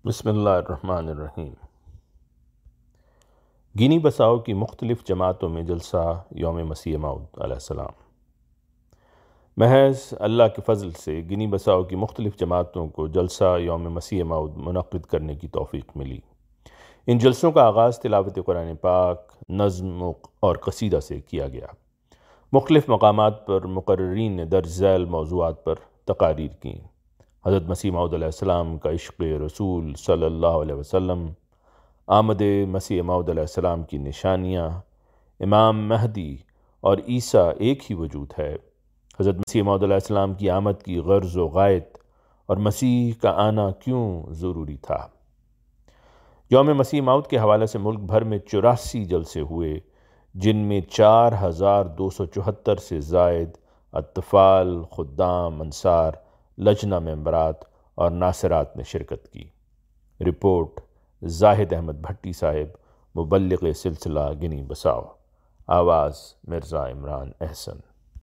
بسم اللہ الرحمن الرحیم۔ گینی بساؤ کی مختلف جماعتوں میں جلسہ یوم مسیح موعود علیہ السلام۔ محض اللہ کے فضل سے گینی بساؤ کی مختلف جماعتوں کو جلسہ یوم مسیح موعود منعقد کرنے کی توفیق ملی۔ ان جلسوں کا آغاز تلاوت قرآن پاک، نظم اور قصیدہ سے کیا گیا۔ مختلف مقامات پر مقررین نے درج ذیل موضوعات پر تقاریر کیں۔ حضرت مسیح موعود علیہ السلام کا عشق رسول صلی اللہ علیہ وسلم، آمد مسیح موعود علیہ السلام کی نشانیاں، امام مہدی اور عیسیٰ ایک ہی وجود ہے، حضرت مسیح موعود علیہ السلام کی آمد کی غرض و غایت اور مسیح کا آنا کیوں ضروری تھا۔ یوم مسیح موعود کے حوالے سے ملک بھر میں 84 جلسے ہوئے، جن میں 4274 سے زائد اطفال، خدام، انصار، لجنہ ممبرات اور ناصرات نے شرکت کی۔ رپورٹ زاہد احمد بھٹی صاحب، مبلغ سلسلہ گینی بساؤ۔ آواز مرزا عمران احسن۔